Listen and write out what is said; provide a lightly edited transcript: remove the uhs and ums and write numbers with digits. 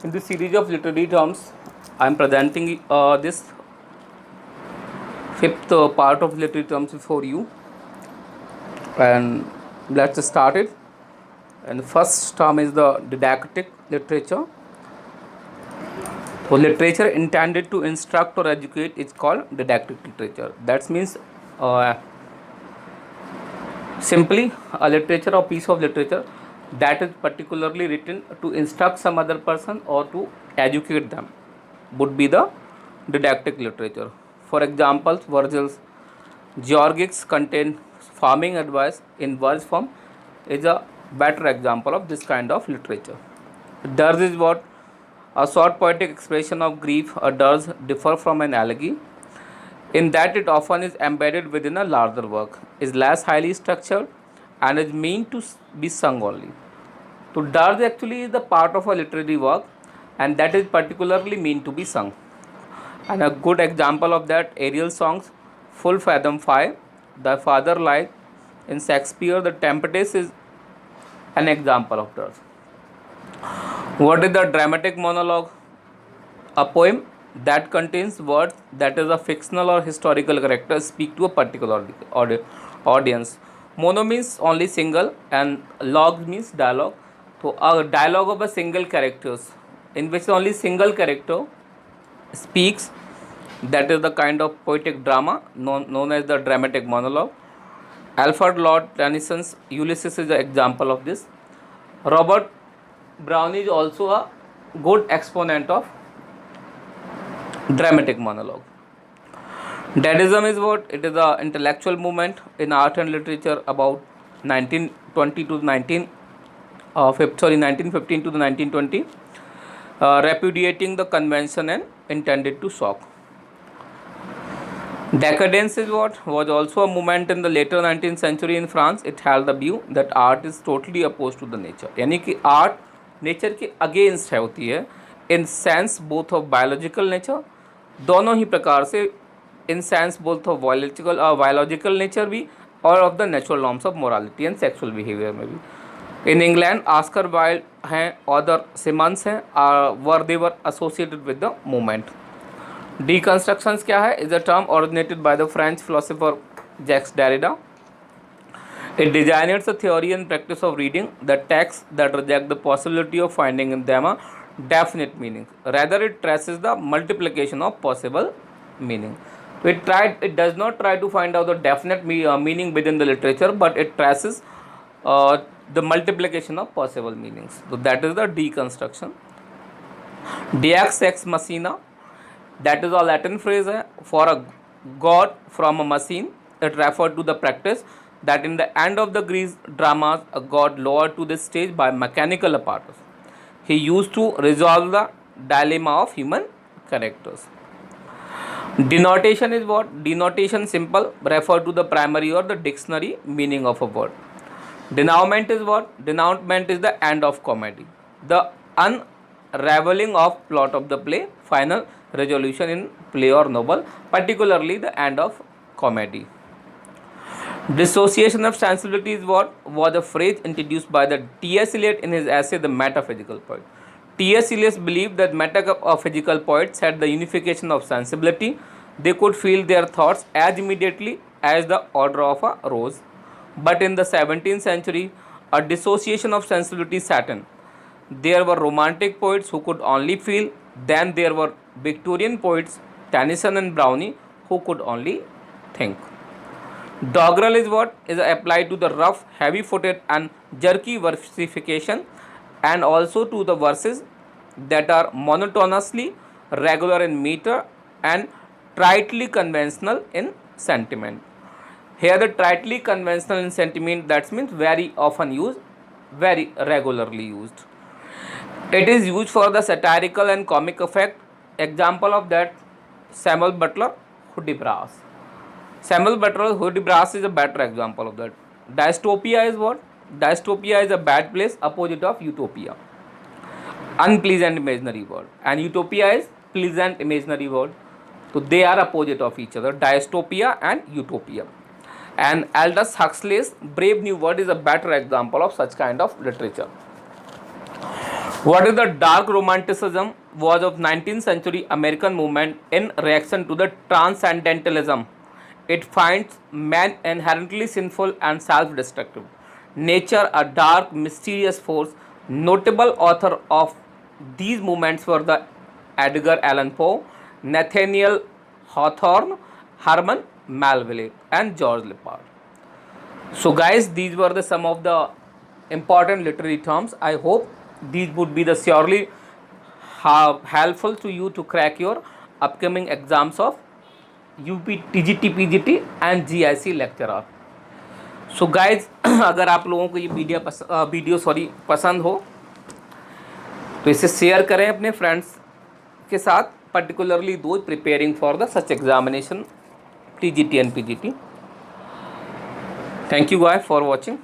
In this series of literary terms, I am presenting this fifth part of literary terms for you, and let's start it. And the first term is the didactic literature. So, literature intended to instruct or educate is called didactic literature. That means uh, simply a literature or piece of literature that is particularly written to instruct some other person or to educate them would be the didactic literature. For example, Virgil's Georgics contain farming advice in verse form is a better example of this kind of literature. Dirge is what? A short poetic expression of grief. A dirge differ from an elegy in that it often is embedded within a larger work, is less highly structured, and is meant to be sung only. So, dirge actually is the part of a literary work, and that is particularly meant to be sung. And a good example of that, Ariel songs, Full Fathom Fire, The Father Light. In Shakespeare, The Tempest is an example of dirge. What is the dramatic monologue? A poem that contains words that is a fictional or historical character speak to a particular audience. Mono means only single and log means dialogue. So a dialogue of a single characters in which only single character speaks, that is the kind of poetic drama known as the dramatic monologue. Alfred Lord Tennyson's Ulysses is an example of this. Robert Brown is also a good exponent of dramatic monologue. Dadaism is what? It is an intellectual movement in art and literature about 1920 to 1915 to the 1920, repudiating the convention and intended to shock. Decadence is what? Was also a movement in the later 19th century in France. It held the view that art is totally opposed to the nature. यानी कि art nature के against है होती है in sense both of biological nature, दोनों ही प्रकार से, in sense both of biological nature भी और of the natural norms of morality and sexual behaviour में भी. इन इंग्लैंड आस्कर वाइल्ड हैं, ऑदर सिमंस हैं, were they were associated with the movement. Deconstructions क्या है? Is a term originated by the French philosopher Jacques Derrida. It designates a theory and practice of reading the texts that reject the possibility of finding in them a definite meaning. Rather, it traces the multiplication of possible meaning. It does not try to find out the definite meaning within the literature, but it traces the multiplication of possible meanings. So that is the deconstruction. Deus ex machina, that is a Latin phrase for a god from a machine. It referred to the practice that in the end of the Greek dramas, a god lowered to the stage by mechanical apparatus. He used to resolve the dilemma of human characters. Denotation is what? Denotation simple refer to the primary or the dictionary meaning of a word. Denouement is what? Denouement is the end of comedy. The unraveling of plot of the play, final resolution in play or novel, particularly the end of comedy. Dissociation of sensibility is what? Was a phrase introduced by the T.S. Eliot in his essay The Metaphysical Poet. T.S. Eliot believed that metaphysical poets had the unification of sensibility. They could feel their thoughts as immediately as the odor of a rose. But in the 17th century, a dissociation of sensibility set in. There were romantic poets who could only feel, then there were Victorian poets, Tennyson and Browning, who could only think. Doggerel is what? Is applied to the rough, heavy-footed and jerky versification, and also to the verses that are monotonously regular in meter and tritely conventional in sentiment. Here the tritely conventional in sentiment, that means very often used, very regularly used. It is used for the satirical and comic effect. Example of that, Samuel Butler, Hudibras. Samuel Butler Hudibras is a better example of that. Dystopia is what? Dystopia is a bad place, opposite of utopia. Unpleasant imaginary world. And utopia is pleasant imaginary world. So they are opposite of each other. Dystopia and utopia. And Aldous Huxley's Brave New World is a better example of such kind of literature. What is the dark romanticism was of 19th century American movement in reaction to the transcendentalism. It finds man inherently sinful and self-destructive. Nature a dark, mysterious force. Notable author of these movements were the Edgar Allan Poe, Nathaniel Hawthorne, Herman Melville, and George Lippard. So guys, these were the some of the important literary terms. I hope these would be the surely helpful to you to crack your upcoming exams of UP TGT PGT and GIC lecturer. So guys अगर आप लोगों को ये video पसंद हो तो इसे share करें अपने फ्रेंड्स के साथ, पर्टिकुलरली दो preparing for the such examination TGT and PGT. Thank you guys for watching.